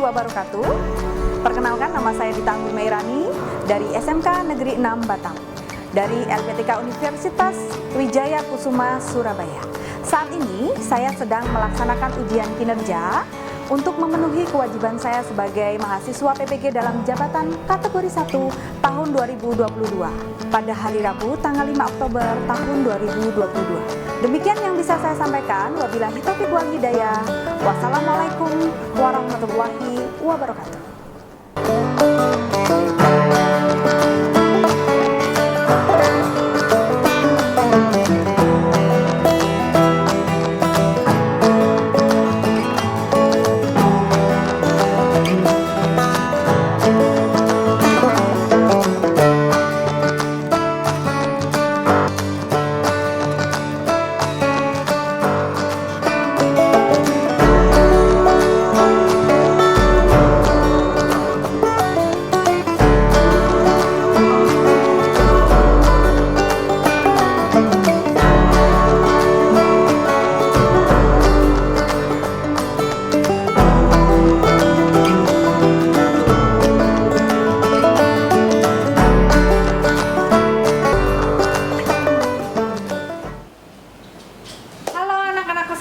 wabarakatuh. Perkenalkan, nama saya Dita Meirani dari SMK Negeri 6 Batam, dari LPTK Universitas Wijaya Kusuma Surabaya. Saat ini saya sedang melaksanakan ujian kinerja untuk memenuhi kewajiban saya sebagai mahasiswa PPG dalam jabatan kategori 1 tahun 2022 pada hari Rabu tanggal 5 Oktober tahun 2022. Demikian yang bisa saya sampaikan. Wabillahi taufiq wal hidayah. Wassalamualaikum warahmatullahi wabarakatuh.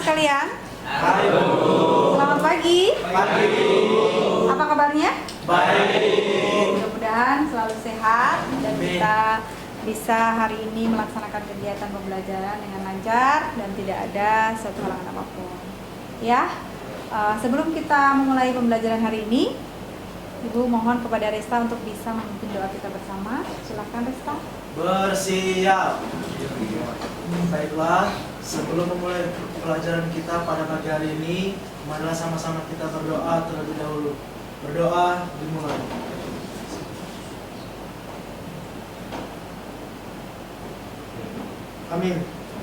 Sekalian. Halo. Selamat pagi. Pagi. Apa kabarnya? Baik. Mudah-mudahan selalu sehat dan kita bisa hari ini melaksanakan kegiatan pembelajaran dengan lancar dan tidak ada suatu halangan apapun. Ya. Sebelum kita memulai pembelajaran hari ini, Ibu mohon kepada Resta untuk bisa memimpin doa kita bersama. Silakan Resta. Bersiap. Baiklah, sebelum memulai pelajaran kita pada pagi hari ini, marilah sama-sama kita berdoa terlebih dahulu. Berdoa dimulai. Amin.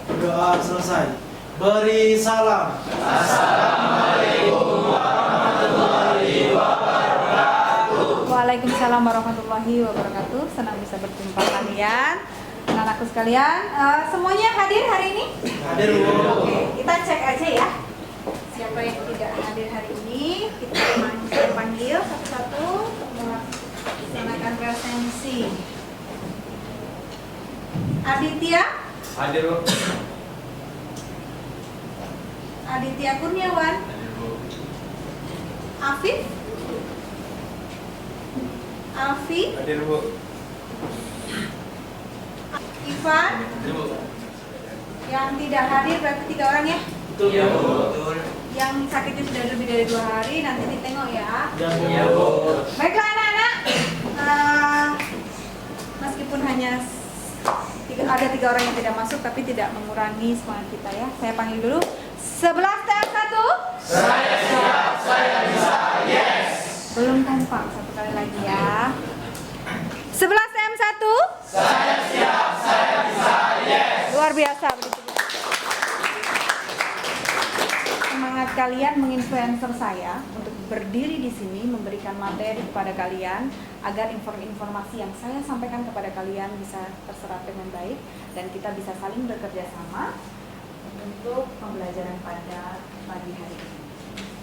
Berdoa selesai. Beri salam. Assalamualaikum warahmatullahi wabarakatuh. Waalaikumsalam warahmatullahi wabarakatuh. Senang bisa berjumpa kalian, anak-anakku sekalian. Semuanya hadir hari ini? Hadir, Bu. Oke, kita cek aja ya. Siapa yang tidak hadir hari ini, kita panggil satu-satu untuk melaksanakan presensi. Aditya? Hadir, Bu. Aditya Kurniawan? Hadir, Bu. Afif? Alfi? Hadir, Bu. Ivan? Hadir, Bu. Yang tidak hadir berarti 3 orang ya? Betul, Iya, Bu. Bu. Betul. Yang sakitnya sudah lebih dari 2 hari, nanti ditengok ya. Iya, Bu. Baiklah anak-anak, meskipun hanya ada 3 orang yang tidak masuk, tapi tidak mengurangi semangat kita ya. Saya panggil dulu. 11 TM1. Saya siap, saya bisa. Yes. Belum tampak, satu kali lagi ya. 11 TM1. Saya siap, saya bisa. Yes. Luar biasa begitu. Semangat kalian menginfluencer saya untuk berdiri di sini memberikan materi kepada kalian agar informasi yang saya sampaikan kepada kalian bisa terserap dengan baik dan kita bisa saling bekerja sama untuk pembelajaran pada pagi hari ini.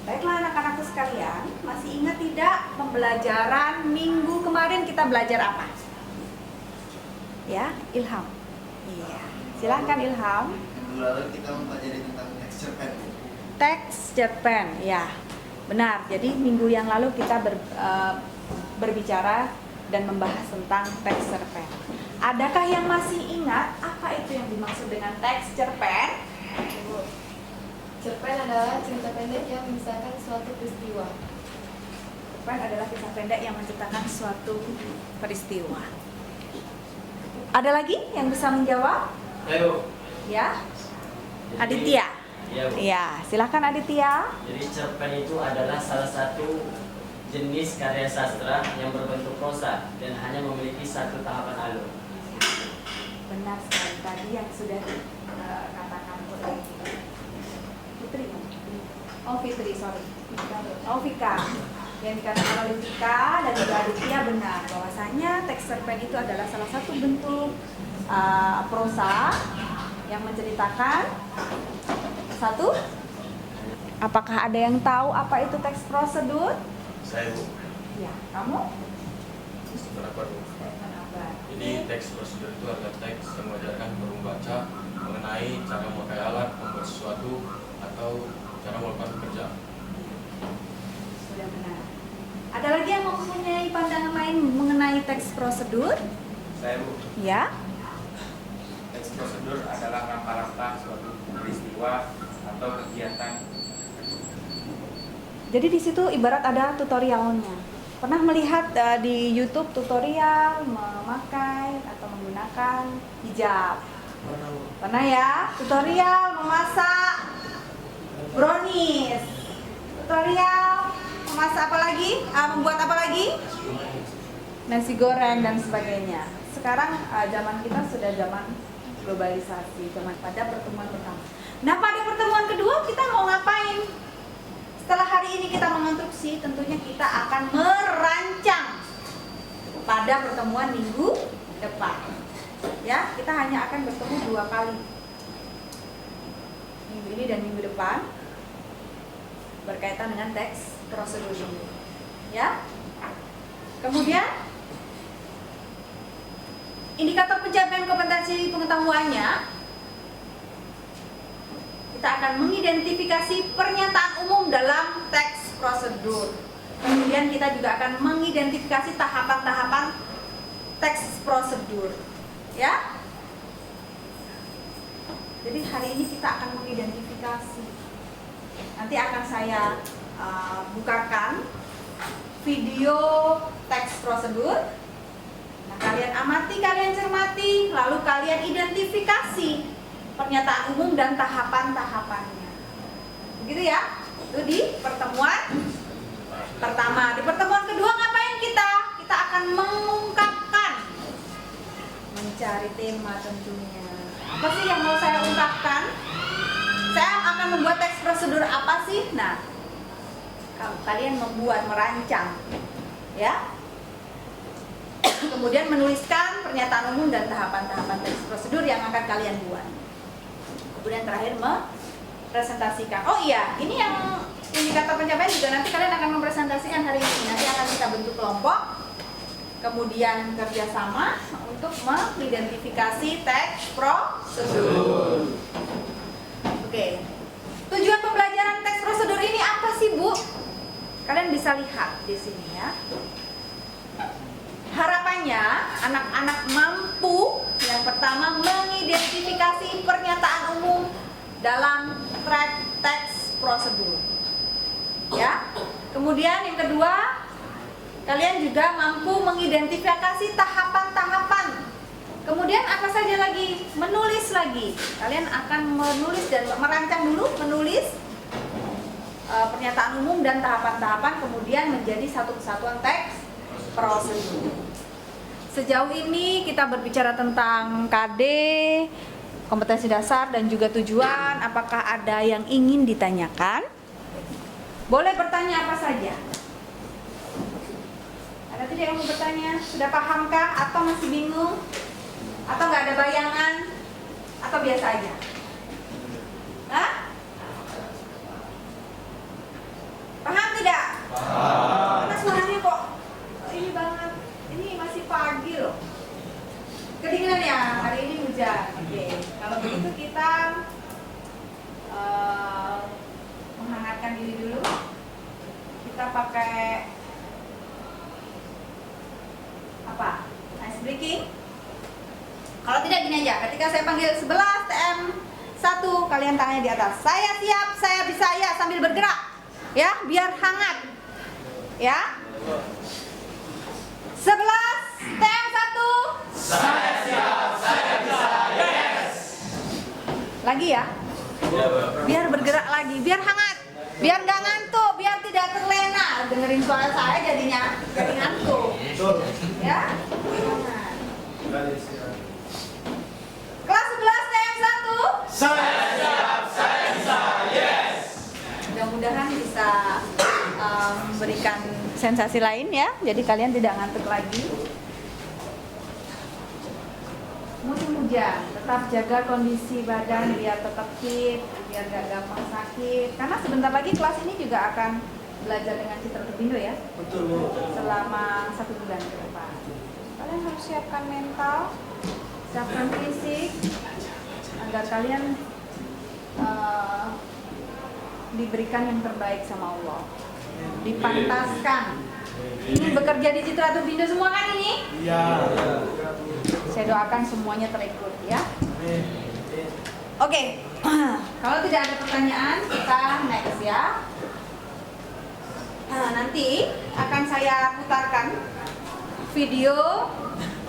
Baiklah anak-anakku sekalian, masih ingat tidak pembelajaran minggu kemarin kita belajar apa? Ya, Ilham. Iya, silahkan Ilham. Minggu lalu kita mempelajari tentang texture pen. Texture pen, ya benar. Jadi minggu yang lalu kita berbicara dan membahas tentang texture pen. Adakah yang masih ingat apa itu yang dimaksud dengan texture pen? Cerpen adalah cerita pendek yang mengisahkan suatu peristiwa. Pen adalah kisah pendek yang menceritakan suatu peristiwa. Ada lagi yang bisa menjawab? Ayo. Ya, Aditya. Iya, Bu. Ya, silakan Aditya. Jadi cerpen itu adalah salah satu jenis karya sastra yang berbentuk prosa dan hanya memiliki satu tahapan alur. Benar sekali tadi yang sudah dikatakan oleh Fitri. Oh Fitri, sorry. Oh Vika. Yang dikatakan oleh Vika dan juga Aditya benar bahwasanya texture pen itu adalah salah satu bentuk prosa yang menceritakan satu. Apakah ada yang tahu apa itu teks prosedur? Saya Bu, Ya, kamu? pendapat Bu. Pendapat. Jadi teks prosedur itu adalah teks yang mengajarkan guru membaca mengenai cara memakai alat, membuat sesuatu, atau cara melakukan pekerjaan. Sudah benar. Ada lagi yang mempunyai pandangan lain mengenai teks prosedur? Saya Bu, Ya. teks prosedur adalah rangka-rangka suatu peristiwa atau kegiatan. Jadi di situ ibarat ada tutorialnya. Pernah melihat di YouTube tutorial memakai atau menggunakan hijab? Pernah, Bu. Pernah ya? Tutorial memasak brownies. Tutorial memasak apa lagi? Membuat apa lagi? Nasi goreng dan sebagainya. Sekarang zaman kita sudah zaman globalisasi, zaman pada pertemuan pertama. Nah, pada pertemuan kedua kita mau ngapain? Setelah hari ini kita menginstruksi, tentunya kita akan merancang pada pertemuan minggu depan. Ya, kita hanya akan bertemu 2 kali. Minggu ini dan minggu depan berkaitan dengan teks prosedur ini. Ya. Kemudian indikator pencapaian kompetensi pengetahuannya, kita akan mengidentifikasi pernyataan umum dalam teks prosedur. Kemudian kita juga akan mengidentifikasi tahapan-tahapan teks prosedur. Ya. Jadi hari ini kita akan mengidentifikasi. Nanti akan saya bukakan video teks prosedur. Nah, kalian amati, kalian cermati, lalu kalian identifikasi pernyataan umum dan tahapan-tahapannya. Begitu ya? Itu di pertemuan pertama. Di pertemuan kedua ngapain kita? Kita akan mengungkapkan, mencari tema tentunya. Apa sih yang mau saya ungkapkan? Saya akan membuat teks prosedur apa sih? Nah, kalian membuat, merancang, ya. Kemudian menuliskan pernyataan umum dan tahapan-tahapan teks prosedur yang akan kalian buat. Kemudian terakhir mempresentasikan. Oh iya, ini yang indikator pencapaian juga nanti kalian akan mempresentasikan hari ini. Nanti akan kita bentuk kelompok, kemudian kerjasama untuk mengidentifikasi teks prosedur. Oke. Tujuan pembelajaran teks prosedur ini apa sih, Bu? Kalian bisa lihat di sini ya. Harapannya anak-anak mampu yang pertama mengidentifikasi pernyataan umum dalam track teks prosedur. Ya. Kemudian yang kedua, kalian juga mampu mengidentifikasi tahapan-tahapan. Kemudian apa saja lagi? Menulis lagi. Kalian akan menulis dan merancang dulu, menulis pernyataan umum dan tahapan-tahapan, kemudian menjadi satu kesatuan teks prosedur. Sejauh ini kita berbicara tentang KD, kompetensi dasar dan juga tujuan. Apakah ada yang ingin ditanyakan? Boleh bertanya apa saja. Ada tidak yang mau bertanya? Sudah pahamkah atau masih bingung? Atau nggak ada bayangan? Atau biasa aja? Hah? Paham tidak? Paham. Karena suaranya kok ini banget. Ini masih pagi loh. Kedinginan ya, hari ini hujan. Oke. Kalau begitu kita menghangatkan diri dulu. Kita pakai apa? Ice breaking. Kalau tidak gini aja, ketika saya panggil 11 TM 1, kalian tangannya di atas. Saya siap, saya bisa ya, sambil bergerak. Ya, biar hangat. Ya. 11 TM 1. Saya siap, saya bisa, yes. Lagi ya. Biar bergerak lagi, biar hangat. Biar nggak ngantuk, biar tidak terlena. Dengerin suara saya jadinya jadi ngantuk. Ya. Kelas 11 TM 1. Saya siap, saya bisa, yes. Mudah-mudahan bisa memberikan sensasi lain ya. Jadi kalian tidak ngantuk lagi. Musim hujan, tetap jaga kondisi badan biar tetap fit, biar gak gampang sakit. Karena sebentar lagi kelas ini juga akan belajar dengan Citra Terbindo ya, Betul, Bu. selama 1 bulan ke depan. Kalian harus siapkan mental, siapkan fisik, agar kalian diberikan yang terbaik sama Allah, dipantaskan. Ini bekerja di Citra Terbindo semua kan ini? Iya. Saya doakan semuanya terikut ya. Amin. Oke, kalau tidak ada pertanyaan kita next ya. Nah, nanti akan saya putarkan video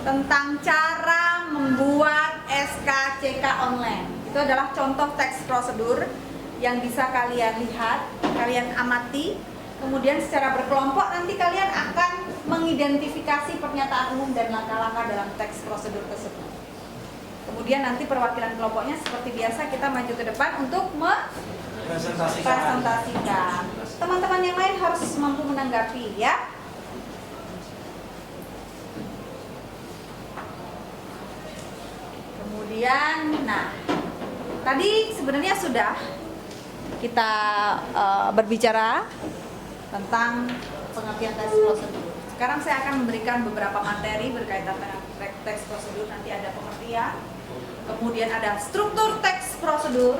tentang cara membuat SKCK online. Itu adalah contoh teks prosedur yang bisa kalian lihat, kalian amati. Kemudian secara berkelompok nanti kalian akan mengidentifikasi pernyataan umum dan langkah-langkah dalam teks prosedur tersebut. Kemudian nanti perwakilan kelompoknya seperti biasa kita maju ke depan untuk presentasikan. Teman-teman yang lain harus mampu menanggapi ya. Kemudian, nah, tadi sebenarnya sudah kita berbicara tentang pengertian teks prosedur. Sekarang saya akan memberikan beberapa materi berkaitan dengan teks prosedur. Nanti ada pengertian, kemudian ada struktur teks prosedur,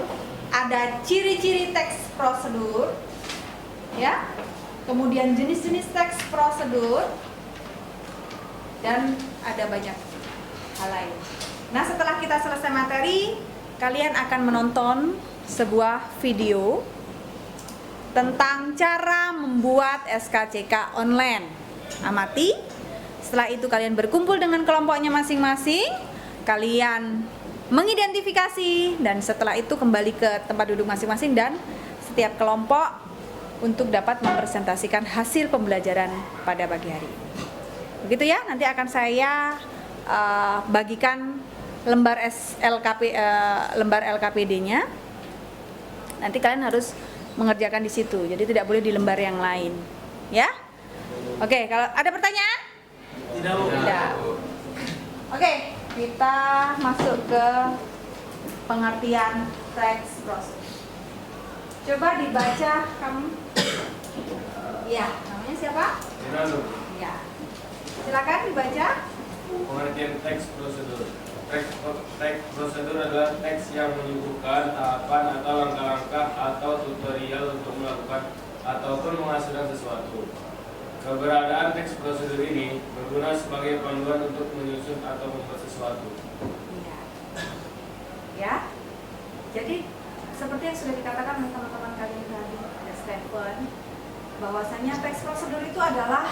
ada ciri-ciri teks prosedur, ya, kemudian jenis-jenis teks prosedur, dan ada banyak hal lain. Nah, setelah kita selesai materi, kalian akan menonton sebuah video tentang cara membuat SKCK online. Amati. Setelah itu kalian berkumpul dengan kelompoknya masing-masing, kalian mengidentifikasi, dan setelah itu kembali ke tempat duduk masing-masing dan setiap kelompok untuk dapat mempresentasikan hasil pembelajaran pada pagi hari. Begitu ya, nanti akan saya bagikan lembar lembar LKPD-nya. Nanti kalian harus mengerjakan di situ, jadi tidak boleh di lembar yang lain, ya. Oke, kalau ada pertanyaan? Tidak, Bu. Tidak. Oke, kita masuk ke pengertian teks prosedur. Coba dibaca kamu. Ya, namanya siapa? Rinaldo. Ya. Silakan dibaca. Pengertian teks prosedur. Teks prosedur adalah teks yang menyuguhkan tahapan atau langkah-langkah atau tutorial untuk melakukan ataupun menghasilkan sesuatu. Keberadaan teks prosedur ini berguna sebagai panduan untuk menyusun atau membuat sesuatu. Iya. Ya. Jadi seperti yang sudah dikatakan oleh teman-teman kalian tadi, ada Stephen, bahwasanya teks prosedur itu adalah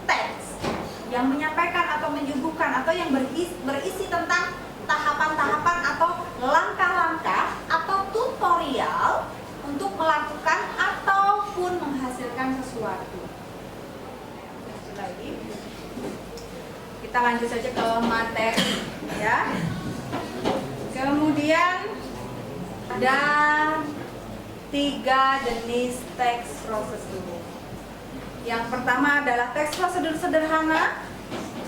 teks yang menyampaikan atau menyuguhkan atau yang berisi tentang tahapan-tahapan atau langkah-langkah atau tutorial untuk melakukan ataupun menghasilkan sesuatu. Lagi. Kita lanjut saja ke materi ya. Kemudian ada 3 jenis teks prosedur. Yang pertama adalah teks prosedur sederhana,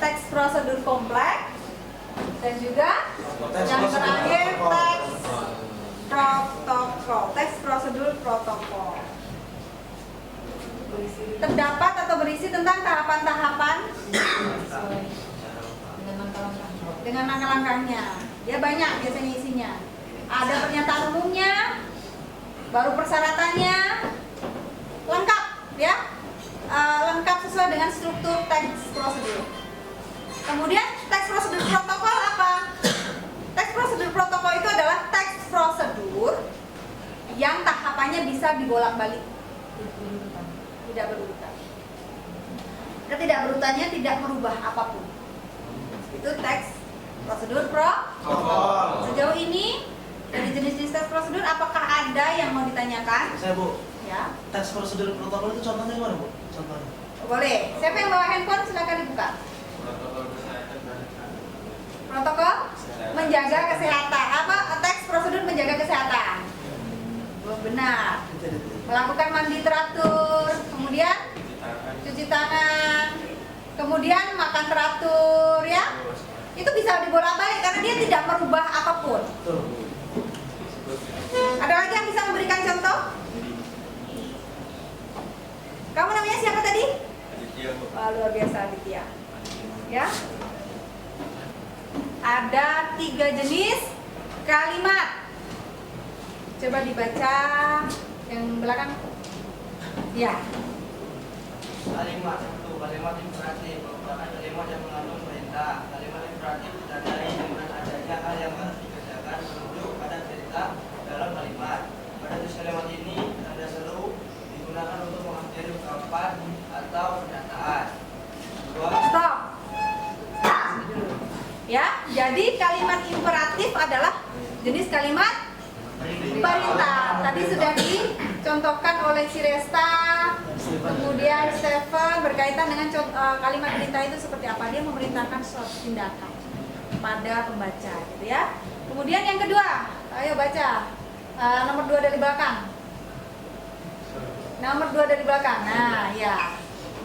teks prosedur kompleks, dan juga yang terakhir teks protokol, teks prosedur protokol. Terdapat atau berisi tentang tahapan-tahapan dengan langkah-langkahnya. Ya banyak biasanya isinya. Ada pernyataan umumnya, baru persyaratannya, lengkap ya. Lengkap sesuai dengan struktur teks prosedur. Kemudian teks prosedur protokol apa? Teks prosedur protokol itu adalah teks prosedur yang tahapannya bisa dibolak-balik, tidak berurutan. Ketidakberurutannya tidak merubah apapun. Itu teks prosedur protokol. Sejauh ini dari jenis-jenis teks prosedur, apakah ada yang mau ditanyakan? Saya, Bu. Ya. Teks prosedur protokol itu contohnya gimana, Bu? Contohnya. Boleh. Siapa yang bawa handphone silakan dibuka. Protokol menjaga kesehatan. Apa teks prosedur menjaga kesehatan? Belum benar. Melakukan mandi teratur, kemudian cuci tangan, kemudian makan teratur ya. Itu bisa dibolak-balik karena dia tidak merubah apapun. Betul. Ada lagi yang bisa memberikan contoh? Kamu namanya siapa tadi? Aditya, Bu. Wah, luar biasa Aditya. Ya. Ada 3 jenis kalimat. Coba dibaca yang belakang. Ya. Kalimat satu, kalimat imperatif merupakan kalimat yang mengandung perintah. Kalimat imperatif ditandai dengan adanya hal yang harus dikerjakan merujuk pada perintah dalam kalimat. Pada jenis kalimat ini, tanda seru digunakan untuk mengakhiri ungkapan atau pernyataan. Dua, Stop. Ya, jadi kalimat imperatif adalah jenis kalimat perintah. Tadi sudah dicontohkan oleh si Resta, kemudian Stephen berkaitan dengan kalimat perintah itu seperti apa. Dia memerintahkan suatu tindakan pada pembaca, gitu ya. Kemudian yang kedua, ayo baca nomor 2 dari belakang. Nomor 2 dari belakang. Nah, ya.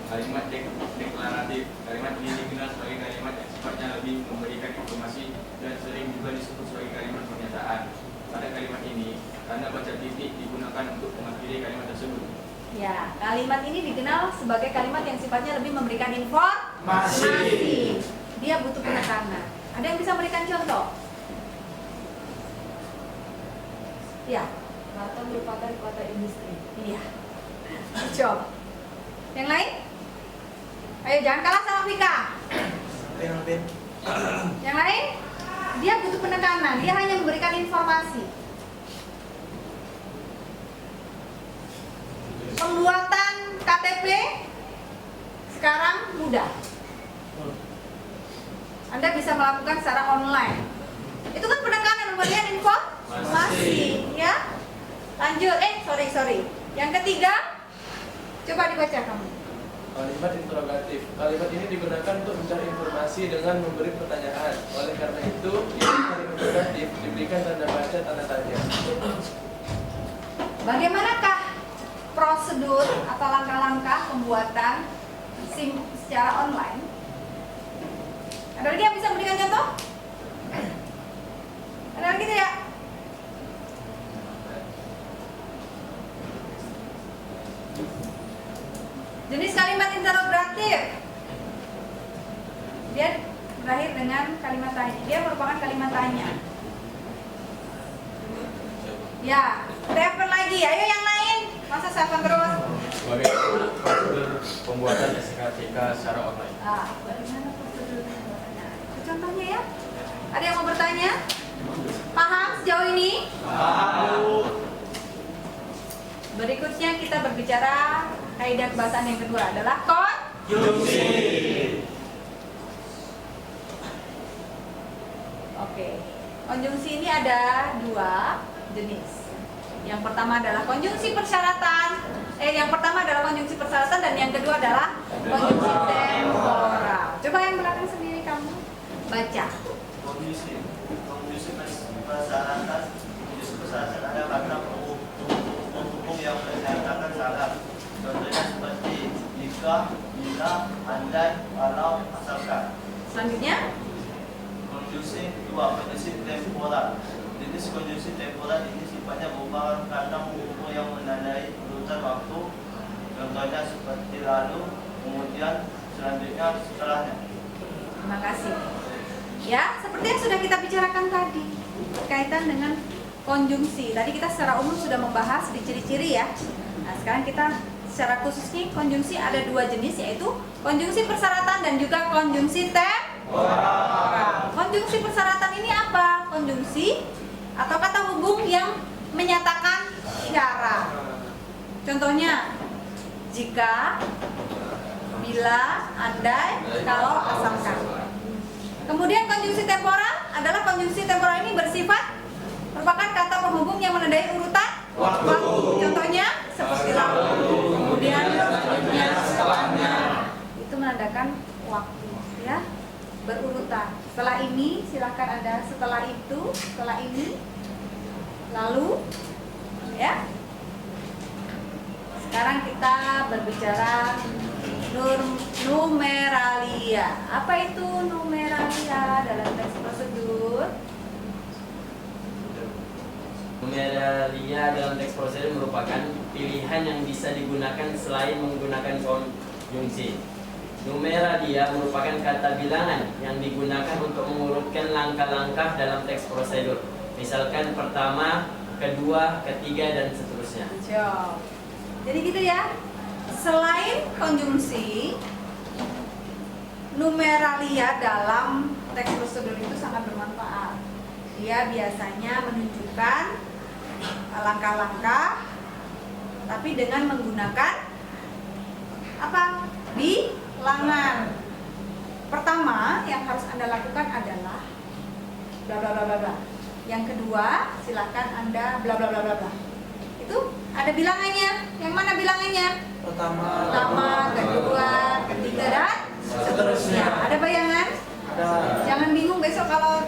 Kalimat deklaratif. Kalimat ini dikenal sebagai kalimat yang sifatnya lebih memberikan informasi dan sering juga disebut sebagai kalimat pernyataan. Pada kalimat ini, tanda baca titik digunakan untuk mengakhiri kalimat tersebut. Ya, kalimat ini dikenal sebagai kalimat yang sifatnya lebih memberikan informasi. Dia butuh penekanan. Ada yang bisa memberikan contoh? Ya, Kata merupakan kata industri. ini ya. Coba. Yang lain? Ayo jangan kalah sama Vika. Ben. Yang lain? Dia butuh penekanan. Dia hanya memberikan informasi. Pembuatan KTP sekarang mudah. Anda bisa melakukan secara online. Itu kan penekanan memberikan informasi, ya. Lanjut, sorry. Yang ketiga, coba dibaca kamu. Kalimat interrogatif. Kalimat ini digunakan untuk mencari informasi dengan memberi pertanyaan. Oleh karena itu, kalimat interrogatif diberikan tanda baca tanda tanya. Bagaimanakah prosedur atau langkah-langkah pembuatan SIM secara online? Ada lagi yang bisa memberikan contoh? Ada lagi tidak? Jenis kalimat interrogatif. Dia berakhir dengan kalimat tanya. Dia merupakan kalimat tanya. Ya, telepon lagi. Ayo yang lain. Masa telepon terus? Bagaimana prosedur pembuatan SKTK secara online? Bagaimana prosedur pembuatannya? Contohnya ya. Ada yang mau bertanya? Paham sejauh ini? Paham. Berikutnya kita berbicara kaidah kebahasaan yang kedua adalah konjungsi. Oke. Konjungsi ini ada 2 jenis. Yang pertama adalah konjungsi persyaratan. Yang pertama adalah konjungsi persyaratan dan yang kedua adalah konjungsi temporal. Coba yang belakang sendiri kamu baca. kondisi persyaratan ada kata penghubung yang menyatakan syarat. Contohnya seperti jika, bila, andai, kalau, asalkan. Selanjutnya, Konjungsi 2, konjungsi temporal. Jenis konjungsi temporal ini sifatnya merupakan kata penghubung yang menandai urutan waktu. Contohnya seperti lalu, kemudian, selanjutnya, setelahnya. terima kasih. Ya, seperti yang sudah kita bicarakan tadi berkaitan dengan konjungsi. Tadi kita secara umum sudah membahas di ciri-ciri ya. Nah, sekarang kita secara khusus nih konjungsi ada 2 jenis, yaitu konjungsi persyaratan dan juga konjungsi temporal. Konjungsi persyaratan ini apa? Konjungsi atau kata hubung yang menyatakan syarat. Contohnya, jika, bila, andai, kalau, asalkan. Kemudian konjungsi temporal adalah konjungsi temporal ini bersifat merupakan kata penghubung yang menandai urutan waktu. Contohnya seperti lalu, kemudian selanjutnya, setelahnya. Itu menandakan waktu, ya, berurutan. Setelah ini silakan ada setelah itu, setelah ini, lalu, ya. Sekarang kita berbicara numeralia. Apa itu numeralia dalam teks prosedur? Numeralia dalam teks prosedur merupakan pilihan yang bisa digunakan selain menggunakan konjungsi. Numeralia merupakan kata bilangan yang digunakan untuk mengurutkan langkah-langkah dalam teks prosedur. Misalkan pertama, kedua, ketiga, dan seterusnya. Job. Jadi gitu ya. Selain konjungsi, numeralia dalam teks prosedur itu sangat bermanfaat. Dia biasanya menunjukkan langkah-langkah, tapi dengan menggunakan apa? Bilangan. Pertama yang harus Anda lakukan adalah bla bla bla bla bla. Yang kedua, silakan Anda bla bla bla bla bla. Itu ada bilangannya. Yang mana bilangannya? Pertama, kedua, ketiga, dan seterusnya. Ada bayangan? Ada. Jangan bingung besok kalau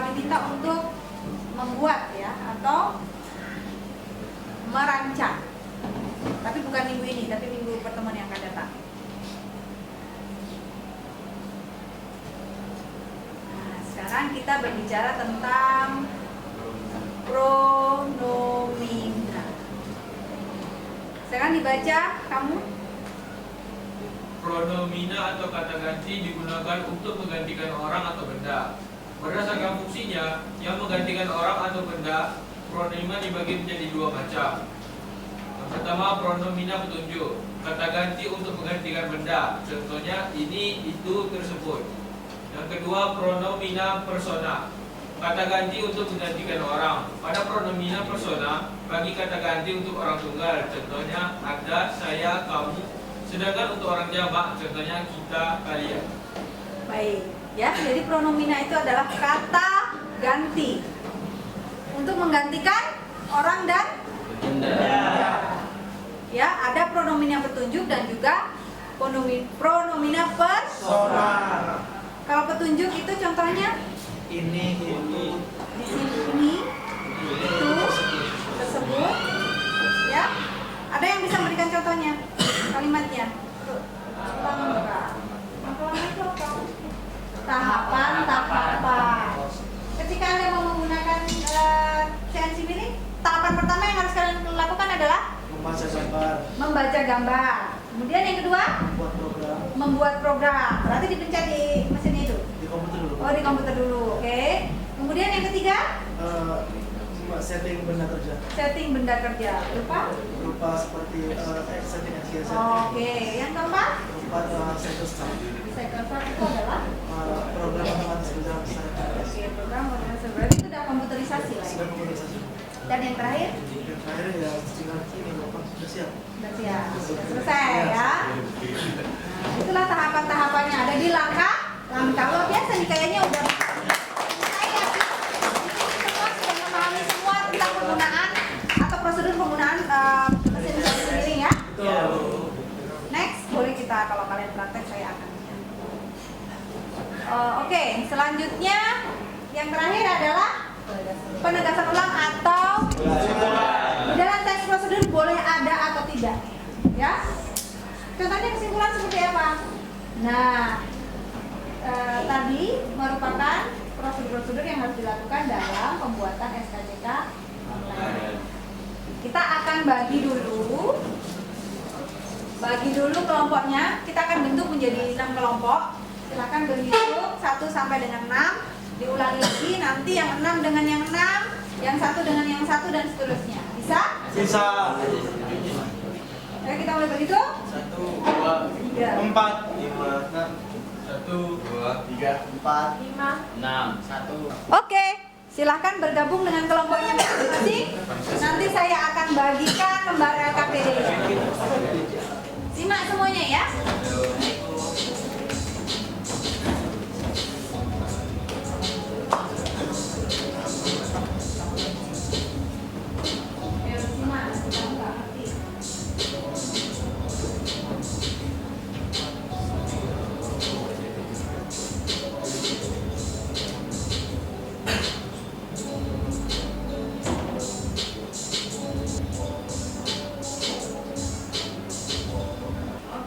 diminta untuk membuat ya atau merancang. Tapi bukan minggu ini, tapi minggu pertemuan yang akan datang. Nah, sekarang kita berbicara tentang pronomina. Sekarang dibaca kamu. Pronomina atau kata ganti digunakan untuk menggantikan orang atau benda. Berdasarkan fungsinya, yang menggantikan orang atau benda, pronomina dibagi menjadi dua macam. Yang pertama, pronomina petunjuk, kata ganti untuk menggantikan benda. Contohnya ini, itu, tersebut. Yang kedua, pronomina persona, kata ganti untuk menggantikan orang. Pada pronomina persona, bagi kata ganti untuk orang tunggal. Contohnya Anda, saya, kamu. Sedangkan untuk orang jamak, contohnya kita, kalian. Baik, ya. Jadi pronomina itu adalah kata ganti untuk menggantikan orang dan Benda. ya. Ada pronomina petunjuk dan juga pronomina persona. Kalau petunjuk itu contohnya Ini, itu. di sini ini, itu, tersebut, ya. Ada yang bisa memberikan contohnya, kalimatnya? Tahapan. Ketika Anda mau menggunakan CNC milling, tahapan pertama yang harus kalian lakukan adalah membaca gambar. Kemudian yang kedua, membuat program. Berarti dipencet di mesin itu. Di komputer dulu. Oh, di komputer dulu. Oke. Kemudian yang ketiga, setting benda kerja. setting benda kerja. Berupa seperti setting SCSS. Oke. Yang keempat, Berupa cycle start. cycle start itu adalah Program otomatis berjalan secara kertas. oke, program organisasi. Berarti itu sudah komputerisasi lah ya. Sudah komputerisasi. Dan yang terakhir, Yang terakhir ya tinggal ini Bapak sudah siap. sudah siap. Sudah selesai ya. Nah, itulah tahapan-tahapannya ada di langkah. Luar biasa nih kayaknya udah saya semua sudah memahami semua tentang penggunaan atau prosedur penggunaan mesin sendiri ya. Next, boleh kita kalau kalian praktek saya akan. Oke, selanjutnya yang terakhir adalah penegasan ulang atau dalam teks prosedur boleh ada atau tidak, ya. Contohnya kesimpulan seperti apa? Nah, tadi merupakan prosedur-prosedur yang harus dilakukan dalam pembuatan SKCK online. Kita akan bagi dulu kelompoknya. Kita akan bentuk menjadi 6 kelompok. Silakan berhitung 1 sampai dengan 6. Diulangi lagi, nanti yang 6 dengan yang 6, yang 1 dengan yang 1 dan seterusnya. Bisa? Bisa. Oke, kita mulai berhitung. 1, 2, 3, 4, 5, 6, 1, 2, 3, 4, 5. 6, 1. Oke, silahkan bergabung dengan kelompoknya masing-masing. Nanti saya akan bagikan lembar LKPD. Simak semuanya ya. Simak, kita nggak ngerti.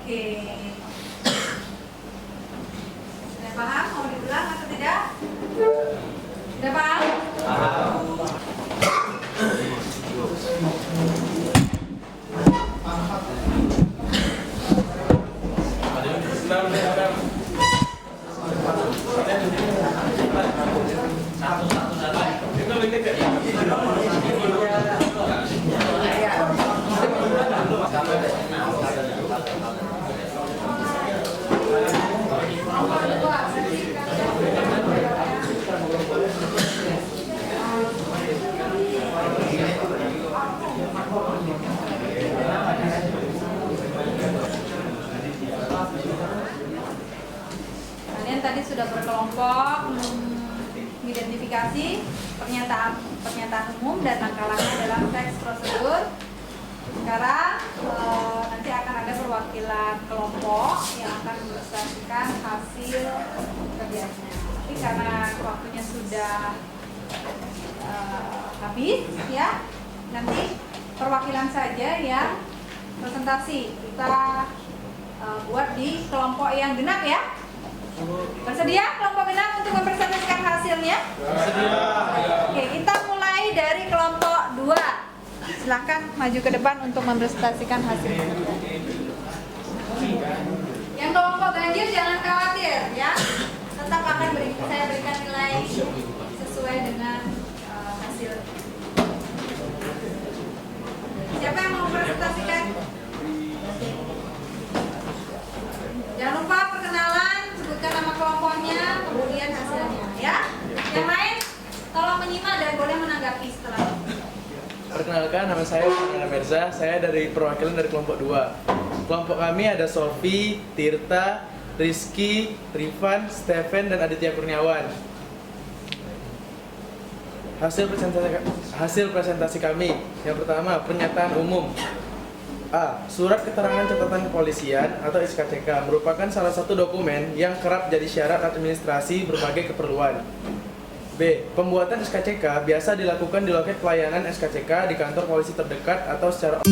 Oke. Kalian tadi sudah berkelompok mengidentifikasi pernyataan umum dan langkah-langkah dalam teks prosedur. Sekarang nanti akan ada perwakilan kelompok yang akan mempresentasikan hasil kerjanya. Tapi karena waktunya sudah habis, ya, nanti perwakilan saja yang presentasi. Kita buat di kelompok yang genap, ya. Bersedia kelompok genap untuk mempresentasikan hasilnya? Bersedia. Oke, kita mulai dari kelompok 2. Silakan maju ke depan untuk mempresentasikan hasilnya. Yang kelompok ganjil jangan khawatir, ya. Tetap akan saya berikan nilai sesuai dengan hasil. Siapa yang mau mempresentasikan? Jangan lupa perkenalan, sebutkan nama kelompoknya, kemudian hasilnya, ya. Yang lain tolong menyimak dan boleh menanggapi setelah itu. Perkenalkan, nama saya Fernanda Merza, saya dari perwakilan dari kelompok 2. Kelompok kami ada Sofi, Tirta, Rizky, Rifan, Stephen, dan Aditya Kurniawan. Hasil presentasi kami. Yang pertama, pernyataan umum. A. Surat keterangan catatan kepolisian atau SKCK merupakan salah satu dokumen yang kerap jadi syarat administrasi berbagai keperluan. B. Pembuatan SKCK biasa dilakukan di loket pelayanan SKCK di kantor polisi terdekat atau secara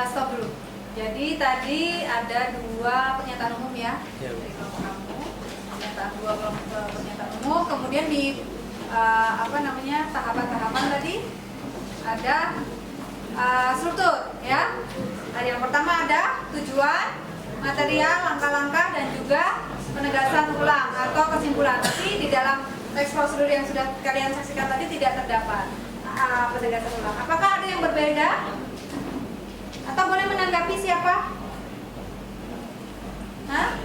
stop dulu. Jadi tadi ada 2 pernyataan umum, ya, dari kelompok kamu. Pernyataan umum. Kemudian di tahapan-tahapan tadi ada struktur, ya. Tadi yang pertama ada tujuan, material, langkah-langkah, dan juga penegasan ulang atau kesimpulan. Tapi di dalam teks prosedur yang sudah kalian saksikan tadi tidak terdapat penegasan ulang. Apakah ada yang berbeda? Atau boleh menanggapi siapa? Hah?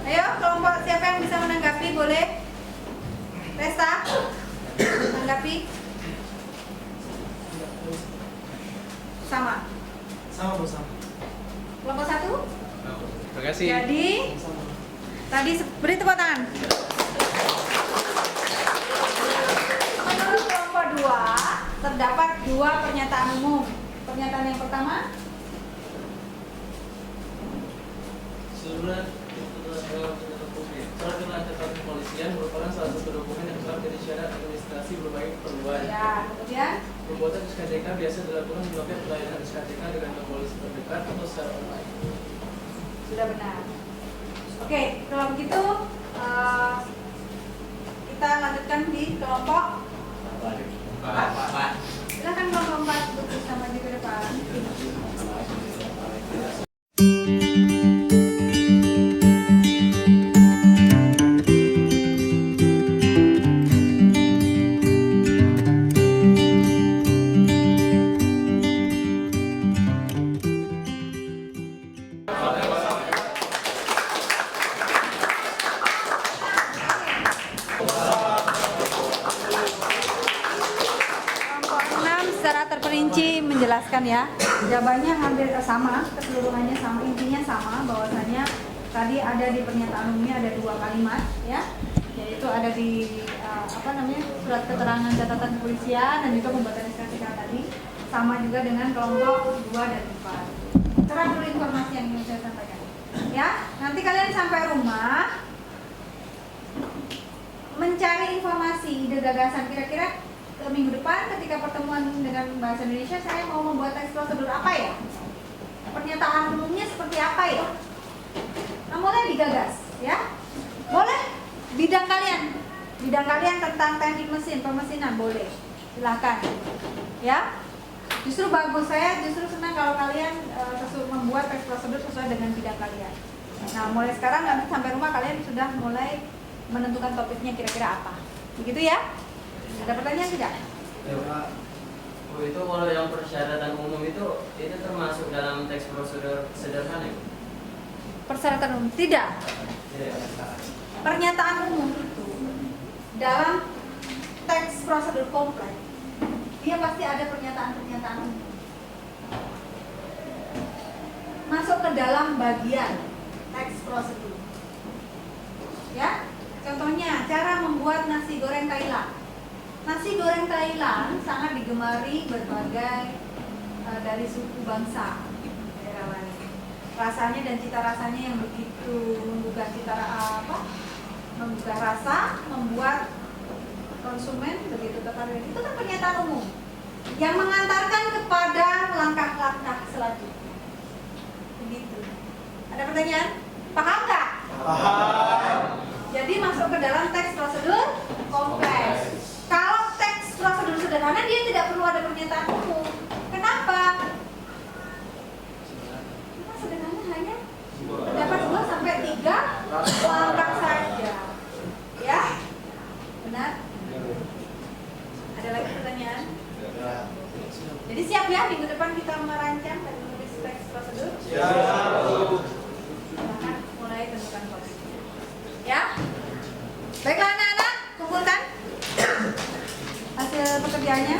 Ayo, kelompok siapa yang bisa menanggapi? Boleh? Resta? Menanggapi? Sama? Sama, Bu, sama. Kelompok 1? Terima kasih. Jadi, tadi beri tepuk tangan. Menurut kelompok 2, terdapat 2 pernyataan umum. Pernyataan yang pertama, Surat keterangan catatan kepolisian merupakan salah satu dokumen yang kerap jadi syarat administrasi berbagai keperluan. ya, kemudian Pembuatan SKCK biasa dilakukan di loket pelayanan SKCK di kantor polisi terdekat atau secara online. sudah benar. Oke, kalau begitu kita lanjutkan di kelompok 4. Silakan kelompok 4 untuk bisa maju ke depan. Secara terperinci menjelaskan, ya, jawabannya hampir sama, keseluruhannya sama, intinya sama, bahwasanya tadi ada di pernyataan umumnya ada 2 kalimat, ya, yaitu ada di surat keterangan catatan kepolisian dan juga pembuatan SKCK tadi, sama juga dengan kelompok 2 dan 4. Serah dulu informasi yang ingin saya sampaikan, ya. Nanti kalian sampai rumah mencari informasi, ide gagasan. Kira-kira minggu depan ketika pertemuan dengan Bahasa Indonesia saya mau membuat teks prosedur apa ya? Pernyataan umumnya seperti apa ya? Nah, mulai digagas ya. Boleh bidang kalian tentang teknik mesin, pemesinan boleh. Silahkan ya. Justru bagus, saya justru senang kalau kalian membuat teks prosedur sesuai dengan bidang kalian. Nah, mulai sekarang nanti sampai rumah kalian sudah mulai menentukan topiknya kira-kira apa. Begitu ya? Ada pertanyaan tidak? Ya, Pak. Oh, itu kalau yang persyaratan umum itu termasuk dalam teks prosedur sederhana ya? Persyaratan umum tidak. Pernyataan umum itu dalam teks prosedur kompleks dia pasti ada pernyataan-pernyataan umum. Masuk ke dalam bagian teks prosedur. Ya, contohnya cara membuat nasi goreng Thailand. Nasi goreng Thailand sangat digemari berbagai dari suku bangsa daerah lain. Rasanya dan cita rasanya yang begitu menggugah menggugah rasa, membuat konsumen begitu tertarik. Itu kan pernyataan umum yang mengantarkan kepada langkah-langkah selanjutnya. Begitu. Ada pertanyaan? Paham nggak? Paham. Jadi masuk ke dalam teks prosedur kompleks. Kalau teks prosedur sederhana dia tidak perlu ada pernyataan umum. Kenapa? Karena sederhana hanya terdapat 2 sampai 3 langkah saja. Ya? Benar? Ada lagi pertanyaan? Jadi siap ya minggu depan kita merancang dan menulis teks prosedur? Silahkan mulai tentukan topiknya. Ya? Baiklah anak-anak, kumpulkan hasil pekerjaannya.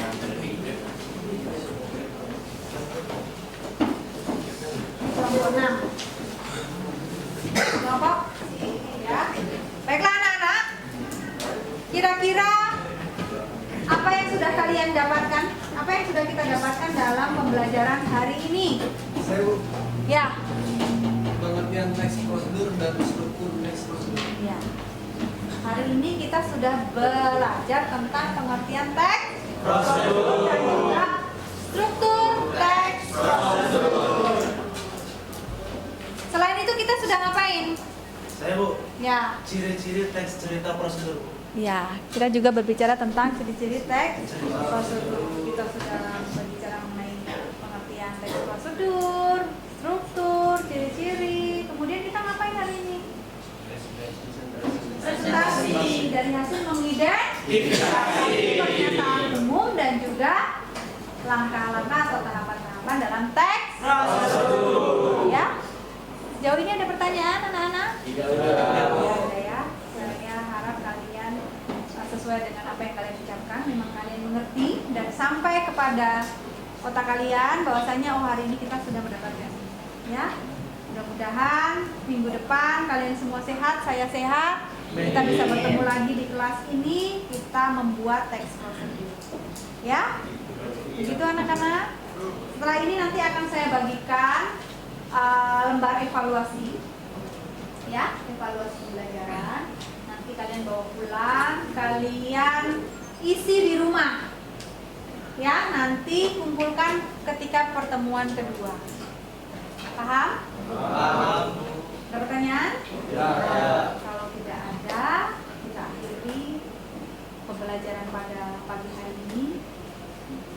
Kelompok 6. Kelompok ya. Baiklah anak-anak. Kira-kira apa yang sudah kalian dapatkan? Apa yang sudah kita dapatkan dalam pembelajaran hari ini? Saya Bu, Ya. pengertian teks prosedur dan struktur teks prosedur. Ya. Hari ini kita sudah belajar tentang pengertian teks prosedur dan juga struktur teks prosedur. Selain itu kita sudah ngapain? Saya Bu, Ya. ciri-ciri teks cerita prosedur Bu. Ya, kita juga berbicara tentang ciri-ciri teks prosedur. Kita sudah berbicara mengenai pengertian teks prosedur, struktur, ciri-ciri. Kemudian kita ngapain hari ini? Presentasi dari hasil mengidentifikasi pernyataan umum dan juga langkah-langkah atau tahapan-tahapan dalam teks prosedur. Ya. Sejauh ini ada pertanyaan anak-anak? Tidak Ada ya. Saya harap kalian sesuai dengan apa yang kalian ucapkan, memang kalian mengerti dan sampai kepada otak kalian bahwasanya hari ini kita sudah mendapatkan. Ya. Mudah-mudahan minggu depan kalian semua sehat, saya sehat. Kita bisa bertemu lagi di kelas ini, kita membuat teks prosedur. Ya? Begitu anak-anak. Setelah ini nanti akan saya bagikan lembar evaluasi. Ya, evaluasi pembelajaran. Nanti kalian bawa pulang, kalian isi di rumah. Ya, nanti kumpulkan ketika pertemuan kedua. Paham? Paham. Ada pertanyaan? Ya. Kalau tidak ada, kita akhiri pembelajaran pada pagi hari ini.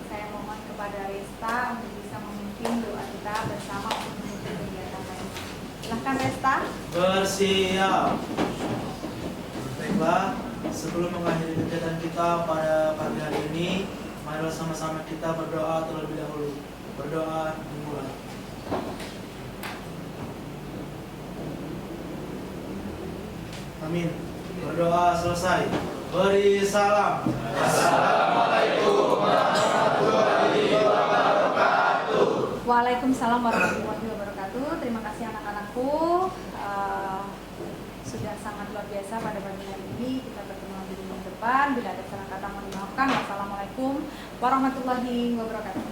Saya mohon kepada Resta untuk bisa memimpin doa kita bersama untuk menutup kegiatan hari ini. Silahkan Resta. Bersiap. Baiklah, sebelum mengakhiri kegiatan kita pada pagi hari ini, marilah sama-sama kita berdoa terlebih dahulu. Berdoa dimulai. Amin. Berdoa selesai. Beri salam. Assalamualaikum warahmatullahi wabarakatuh. Waalaikumsalam warahmatullahi wabarakatuh. Terima kasih anak-anakku. Sudah sangat luar biasa pada pagi hari ini. Kita bertemu lagi di minggu depan. Bila ada salah kata mohon dimaafkan. Wassalamualaikum warahmatullahi wabarakatuh.